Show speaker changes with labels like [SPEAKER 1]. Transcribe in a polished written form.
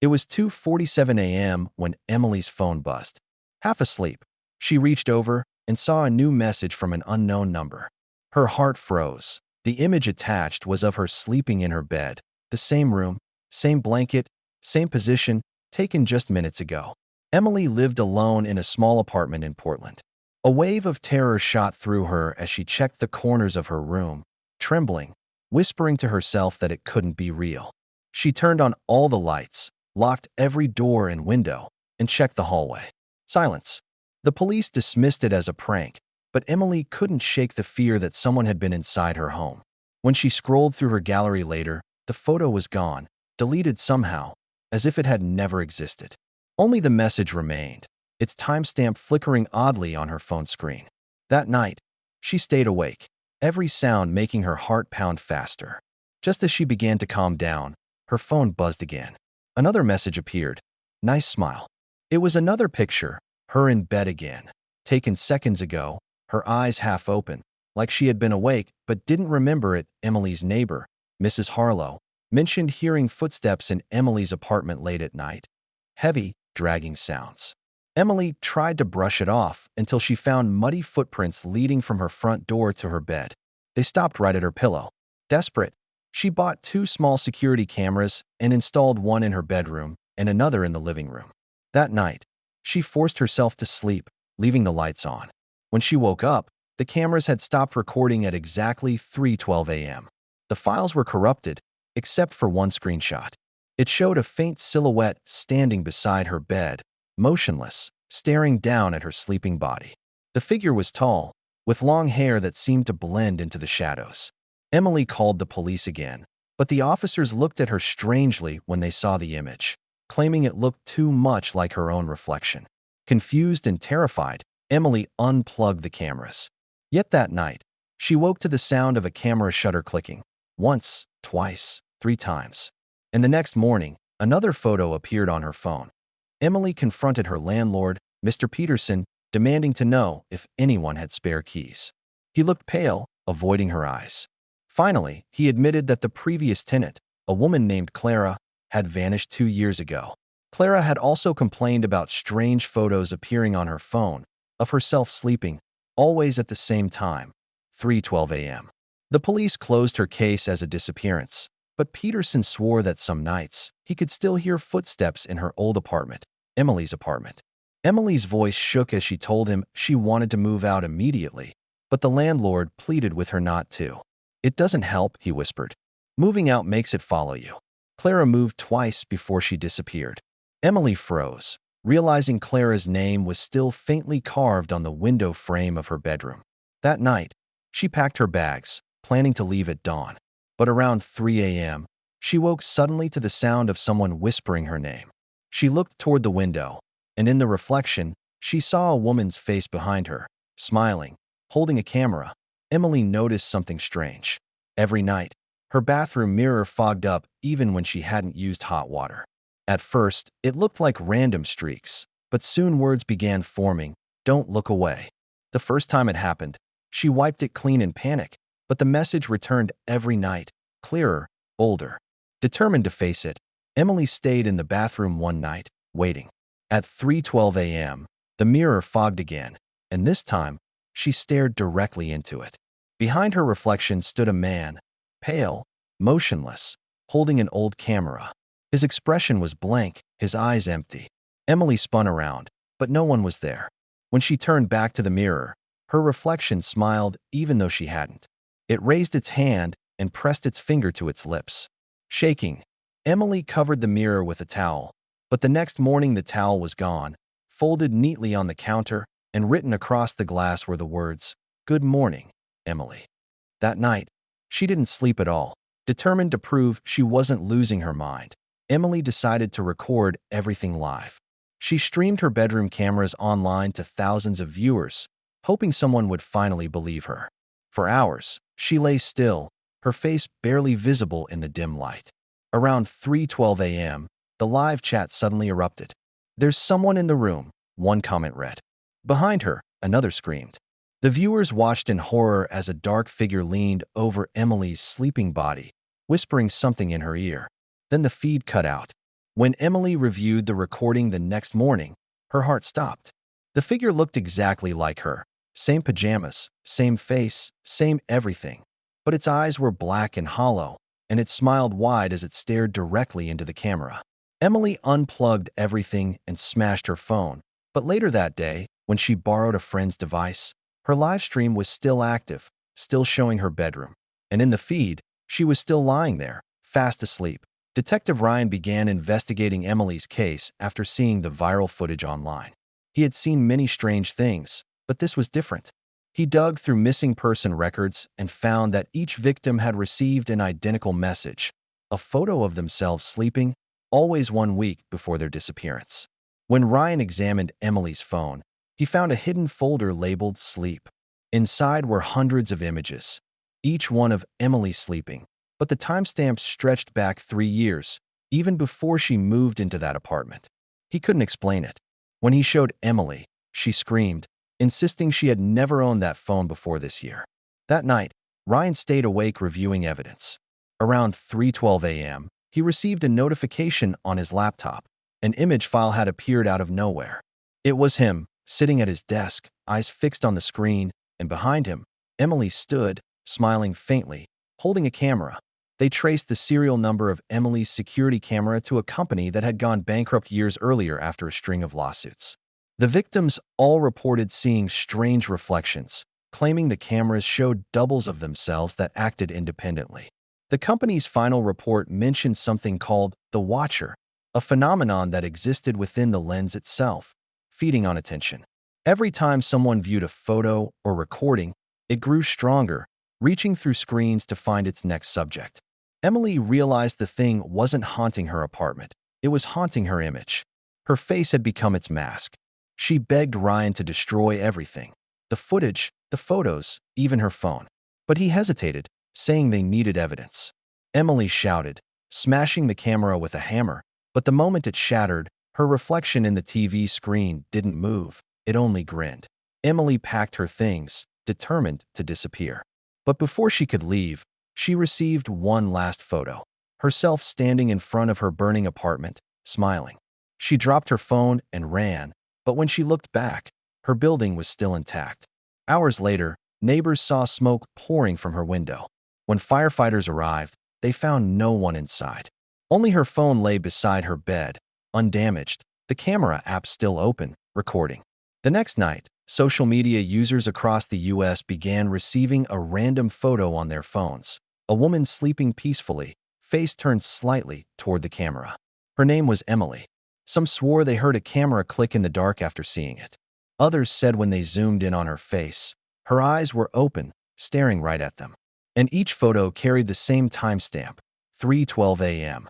[SPEAKER 1] It was 2:47 a.m. when Emily's phone buzzed. Half asleep, she reached over and saw a new message from an unknown number. Her heart froze. The image attached was of her sleeping in her bed, the same room, same blanket, same position, taken just minutes ago. Emily lived alone in a small apartment in Portland. A wave of terror shot through her as she checked the corners of her room, trembling, whispering to herself that it couldn't be real. She turned on all the lights, locked every door and window, and checked the hallway. Silence. The police dismissed it as a prank, but Emily couldn't shake the fear that someone had been inside her home. When she scrolled through her gallery later, the photo was gone, deleted somehow, as if it had never existed. Only the message remained, its timestamp flickering oddly on her phone screen. That night, she stayed awake, every sound making her heart pound faster. Just as she began to calm down, her phone buzzed again. Another message appeared. Nice smile. It was another picture, her in bed again, taken seconds ago, her eyes half open, like she had been awake but didn't remember it. Emily's neighbor, Mrs. Harlow, mentioned hearing footsteps in Emily's apartment late at night. Heavy, dragging sounds. Emily tried to brush it off until she found muddy footprints leading from her front door to her bed. They stopped right at her pillow. Desperate, she bought 2 small security cameras and installed one in her bedroom and another in the living room. That night, she forced herself to sleep, leaving the lights on. When she woke up, the cameras had stopped recording at exactly 3:12 a.m. The files were corrupted, except for one screenshot. It showed a faint silhouette standing beside her bed, motionless, staring down at her sleeping body. The figure was tall, with long hair that seemed to blend into the shadows. Emily called the police again, but the officers looked at her strangely when they saw the image, claiming it looked too much like her own reflection. Confused and terrified, Emily unplugged the cameras. Yet that night, she woke to the sound of a camera shutter clicking. Once, twice, 3 times. And the next morning, another photo appeared on her phone. Emily confronted her landlord, Mr. Peterson, demanding to know if anyone had spare keys. He looked pale, avoiding her eyes. Finally, he admitted that the previous tenant, a woman named Clara, had vanished 2 years ago. Clara had also complained about strange photos appearing on her phone, of herself sleeping, always at the same time, 3:12 a.m. The police closed her case as a disappearance, but Peterson swore that some nights, he could still hear footsteps in her old apartment, Emily's apartment. Emily's voice shook as she told him she wanted to move out immediately, but the landlord pleaded with her not to. It doesn't help, he whispered. Moving out makes it follow you. Clara moved twice before she disappeared. Emily froze, realizing Clara's name was still faintly carved on the window frame of her bedroom. That night, she packed her bags, planning to leave at dawn. But around 3 a.m., she woke suddenly to the sound of someone whispering her name. She looked toward the window, and in the reflection, she saw a woman's face behind her, smiling, holding a camera. Emily noticed something strange. Every night, her bathroom mirror fogged up even when she hadn't used hot water. At first, it looked like random streaks, but soon words began forming, "Don't look away." The first time it happened, she wiped it clean in panic, but the message returned every night, clearer, bolder. Determined to face it, Emily stayed in the bathroom one night, waiting. At 3:12 a.m., the mirror fogged again, and this time, she stared directly into it. Behind her reflection stood a man, pale, motionless, holding an old camera. His expression was blank, his eyes empty. Emily spun around, but no one was there. When she turned back to the mirror, her reflection smiled even though she hadn't. It raised its hand and pressed its finger to its lips. Shaking, Emily covered the mirror with a towel, but the next morning the towel was gone, folded neatly on the counter, and written across the glass were the words, "Good morning, Emily." That night, she didn't sleep at all. Determined to prove she wasn't losing her mind, Emily decided to record everything live. She streamed her bedroom cameras online to thousands of viewers, hoping someone would finally believe her. For hours, she lay still, her face barely visible in the dim light. Around 3:12 a.m., the live chat suddenly erupted. "There's someone in the room," one comment read. Behind her, another screamed. The viewers watched in horror as a dark figure leaned over Emily's sleeping body, whispering something in her ear. Then the feed cut out. When Emily reviewed the recording the next morning, her heart stopped. The figure looked exactly like her. Same pajamas, same face, same everything. But its eyes were black and hollow, and it smiled wide as it stared directly into the camera. Emily unplugged everything and smashed her phone. But later that day, when she borrowed a friend's device, her live stream was still active, still showing her bedroom. And in the feed, she was still lying there, fast asleep. Detective Ryan began investigating Emily's case after seeing the viral footage online. He had seen many strange things, but this was different. He dug through missing person records and found that each victim had received an identical message, a photo of themselves sleeping, always 1 week before their disappearance. When Ryan examined Emily's phone, he found a hidden folder labeled Sleep. Inside were hundreds of images, each one of Emily sleeping, but the timestamps stretched back 3 years, even before she moved into that apartment. He couldn't explain it. When he showed Emily, she screamed, insisting she had never owned that phone before this year. That night, Ryan stayed awake reviewing evidence. Around 3:12 a.m., he received a notification on his laptop. An image file had appeared out of nowhere. It was him, sitting at his desk, eyes fixed on the screen, and behind him, Emily stood, smiling faintly, holding a camera. They traced the serial number of Emily's security camera to a company that had gone bankrupt years earlier after a string of lawsuits. The victims all reported seeing strange reflections, claiming the cameras showed doubles of themselves that acted independently. The company's final report mentioned something called the Watcher, a phenomenon that existed within the lens itself, feeding on attention. Every time someone viewed a photo or recording, it grew stronger, reaching through screens to find its next subject. Emily realized the thing wasn't haunting her apartment. It was haunting her image. Her face had become its mask. She begged Ryan to destroy everything. The footage, the photos, even her phone. But he hesitated, saying they needed evidence. Emily shouted, smashing the camera with a hammer, but the moment it shattered, her reflection in the TV screen didn't move. It only grinned. Emily packed her things, determined to disappear. But before she could leave, she received one last photo. Herself standing in front of her burning apartment, smiling. She dropped her phone and ran, but when she looked back, her building was still intact. Hours later, neighbors saw smoke pouring from her window. When firefighters arrived, they found no one inside. Only her phone lay beside her bed, undamaged, the camera app still open, recording. The next night, social media users across the U.S. began receiving a random photo on their phones. A woman sleeping peacefully, face turned slightly toward the camera. Her name was Emily. Some swore they heard a camera click in the dark after seeing it. Others said when they zoomed in on her face, her eyes were open, staring right at them. And each photo carried the same timestamp, 3:12 a.m.